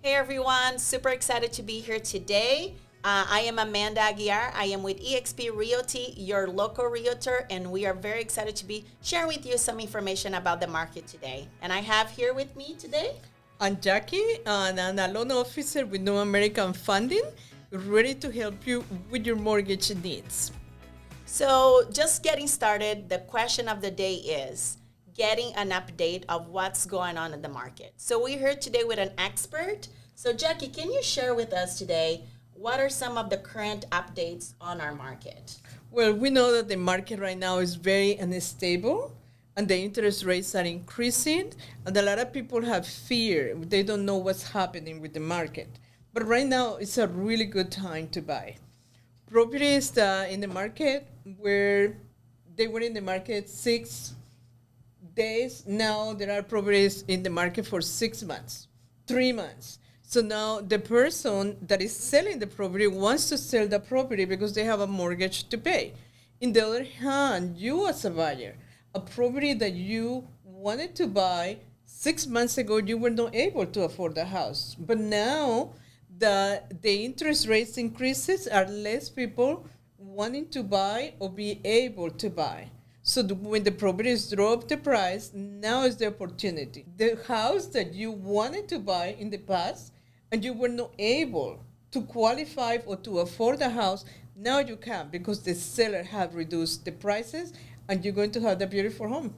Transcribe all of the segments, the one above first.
Hey everyone, super excited to be here today. I am Amanda Aguiar. I am with eXp Realty, your local realtor, and we are very excited to be sharing with you some information about the market today. And I have here with me today. I'm Jackie, and I'm a loan officer with New American Funding, ready to help you with your mortgage needs. So just getting started, the question of the day is getting an update of what's going on in the market. So we're here today with an expert. So Jackie, can you share with us today what are some of the current updates on our market? Well, we know that the market right now is very unstable, and the interest rates are increasing, and a lot of people have fear. They don't know what's happening with the market. But right now, it's a really good time to buy. Properties in the market where they were in the market 6 days, now there are properties in the market for 6 months, 3 months. So now the person that is selling the property wants to sell the property because they have a mortgage to pay. In the other hand, you as a buyer, a property that you wanted to buy 6 months ago, you were not able to afford the house. But now the interest rates increases, are less people wanting to buy or be able to buy. So when the properties drop the price, now is the opportunity. The house that you wanted to buy in the past and you were not able to qualify or to afford the house, now you can because the seller have reduced the prices and you're going to have the beautiful home.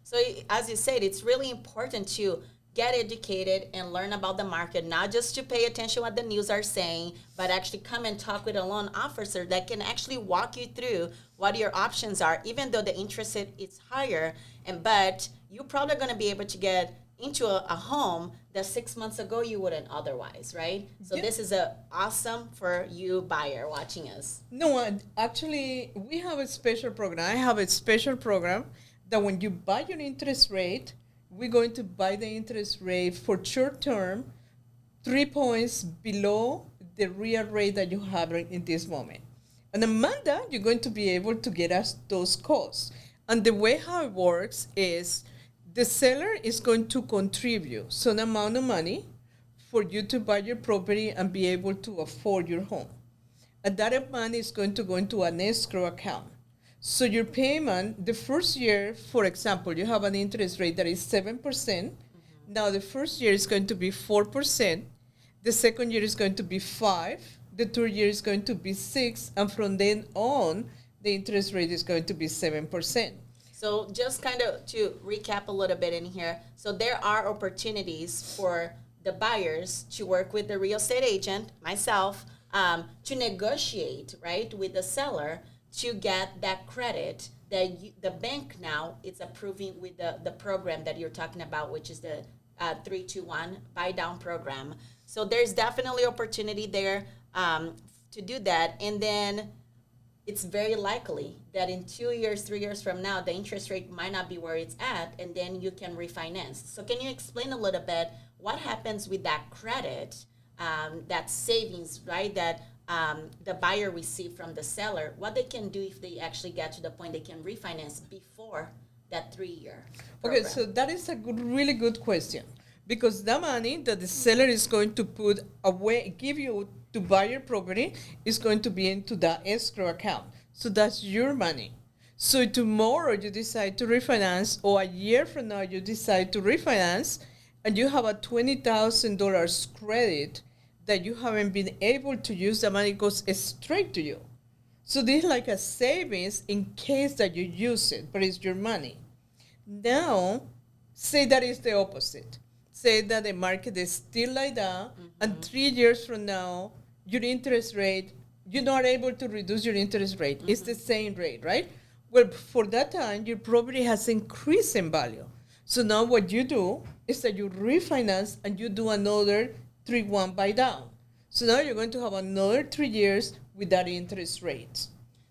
So as you said, it's really important to get educated and learn about the market, not just to pay attention what the news are saying, but actually come and talk with a loan officer that can actually walk you through what your options are, even though the interest rate is higher. But you're probably going to be able to get into a home that 6 months ago you wouldn't otherwise, right? So Yeah. this is awesome for you buyer watching us. No, actually, we have a special program. I have a special program that when you buy your interest rate, we're going to buy the interest rate for short term 3 points below the real rate that you have in this moment. And Amanda, you're going to be able to get us those costs. And the way how it works is the seller is going to contribute some amount of money for you to buy your property and be able to afford your home. And that money is going to go into an escrow account. So your payment, the first year, for example, you have an interest rate that is 7%. Mm-hmm. Now the first year is going to be 4%. The second year is going to be 5%. The third year is going to be 6%. And from then on, the interest rate is going to be 7%. So just kind of to recap a little bit in here. So there are opportunities for the buyers to work with the real estate agent, myself, to negotiate, right, with the seller to get that credit that the bank now is approving with the program that you're talking about, which is the 321 buy down program. So there's definitely opportunity there to do that. And then it's very likely that in 2 years, 3 years from now, the interest rate might not be where it's at, and then you can refinance. So can you explain a little bit what happens with that credit, that savings, right, that the buyer received from the seller, what they can do if they actually get to the point they can refinance before that 3-year program? Okay, so that is a really good question. Because the money that the seller is going to put away, give you to buy your property, is going to be into the escrow account. So that's your money. So tomorrow you decide to refinance, or a year from now you decide to refinance, and you have a $20,000 credit that you haven't been able to use, the money goes straight to you. So this is like a savings in case that you use it, but it's your money. Now, say that is the opposite. Say that the market is still like that, mm-hmm. and 3 years from now, your interest rate, you're not able to reduce your interest rate. Mm-hmm. It's the same rate, right? Well, for that time, your property has increased in value. So now what you do is that you refinance and you do another 3-1 buy down. So now you're going to have another 3 years with that interest rate.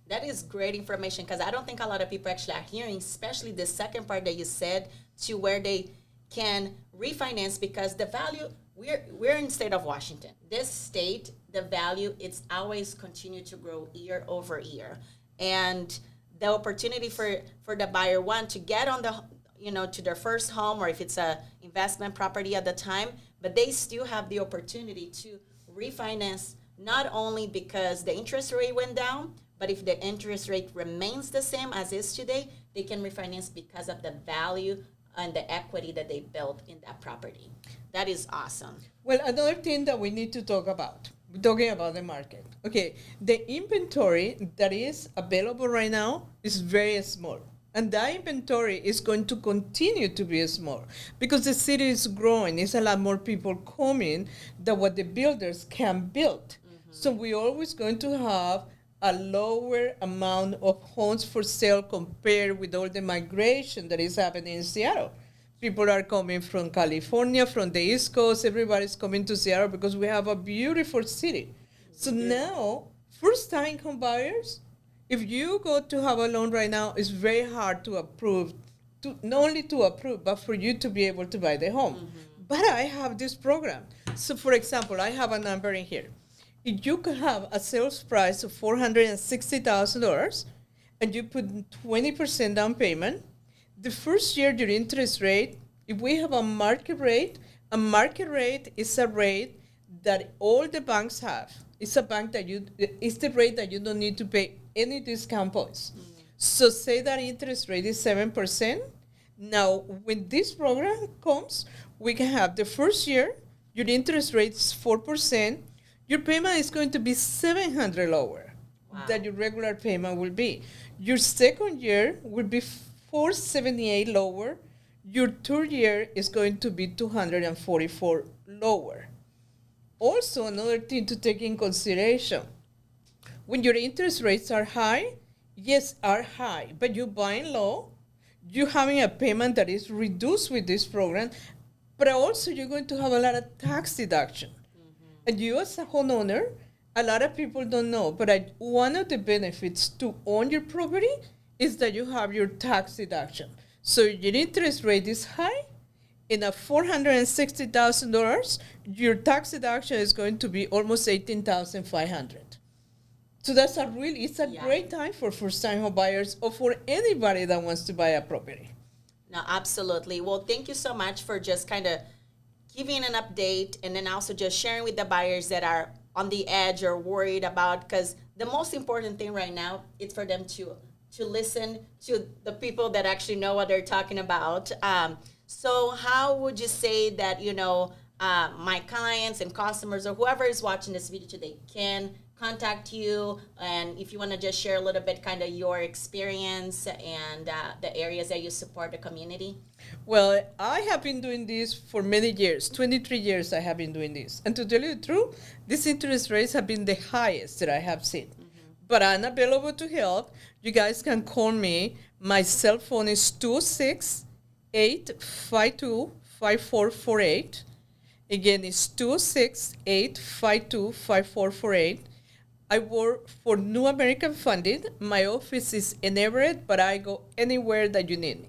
That is great information because I don't think a lot of people actually are hearing, especially the second part that you said, to where they can refinance, because the value, we're in the state of Washington. This state, the value, it's always continue to grow year over year. And the opportunity for the buyer, one, to get on the, to their first home, or if it's a investment property at the time, but they still have the opportunity to refinance, not only because the interest rate went down, but if the interest rate remains the same as is today, they can refinance because of the value and the equity that they built in that property. That is awesome. Well, another thing that we need to talk about, we're talking about the market. Okay, the inventory that is available right now is very small. And that inventory is going to continue to be small because the city is growing. It's a lot more people coming than what the builders can build. So we're always going to have a lower amount of homes for sale compared with all the migration that is happening in Seattle. People are coming from California, from the East Coast. Everybody's coming to Seattle because we have a beautiful city. So now, first-time home buyers, if you go to have a loan right now, it's very hard to approve, not only to approve, but for you to be able to buy the home. But I have this program. So for example, I have a number in here. If you could have a sales price of $460,000 and you put 20% down payment, the first year your interest rate, if we have a market rate is a rate that all the banks have. It's the rate that you don't need to pay any discount points. So say that interest rate is 7%. Now, when this program comes, we can have the first year, your interest rate is 4%. Your payment is going to be $700 lower than your regular payment will be. Your second year will be $478 lower. Your third year is going to be $244 lower. Also, another thing to take in consideration, when your interest rates are high, but you're buying low, you're having a payment that is reduced with this program, but also you're going to have a lot of tax deduction. And you as a homeowner, a lot of people don't know, but one of the benefits to own your property is that you have your tax deduction. So your interest rate is high, in a $460,000, your tax deduction is going to be almost $18,500. So that's great time for first-time home buyers or for anybody that wants to buy a property. No, absolutely. Well, thank you so much for just kind of giving an update and then also just sharing with the buyers that are on the edge or worried about, because the most important thing right now is for them to listen to the people that actually know what they're talking about. So how would you say that, my clients and customers or whoever is watching this video today can contact you, and if you want to just share a little bit kind of your experience and the areas that you support the community? Well, I have been doing this for many years, 23 years I have been doing this. And to tell you the truth, these interest rates have been the highest that I have seen. But I'm available to help. You guys can call me. My cell phone is 268-52-5448. Again, it's 268-52-5448. I work for New American Funding. My office is in Everett, but I go anywhere that you need me.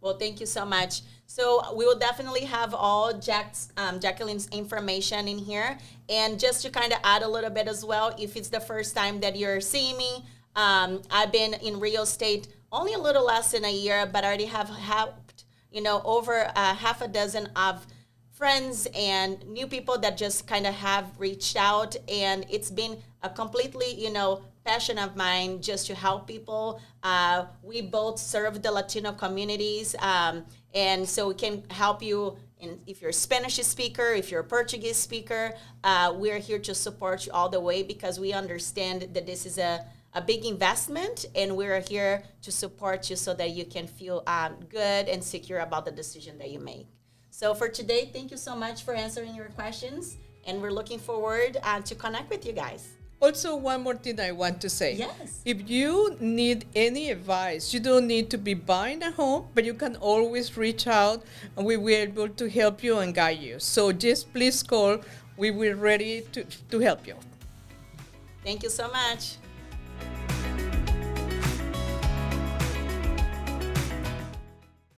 Well, thank you so much. So we will definitely have all Jacqueline's information in here. And just to kind of add a little bit as well, if it's the first time that you're seeing me, I've been in real estate only a little less than a year, but I already have helped, over half a dozen of friends and new people that just kind of have reached out. And it's been a completely, passion of mine just to help people. We both serve the Latino communities, and so we can help you if you're a Spanish speaker, if you're a Portuguese speaker. We're here to support you all the way because we understand that this is a big investment, and we're here to support you so that you can feel good and secure about the decision that you make. So for today, thank you so much for answering your questions, and we're looking forward to connect with you guys. Also, one more thing I want to say. Yes. If you need any advice, you don't need to be buying a home, but you can always reach out and we will be able to help you and guide you. So just please call. We will be ready to help you. Thank you so much.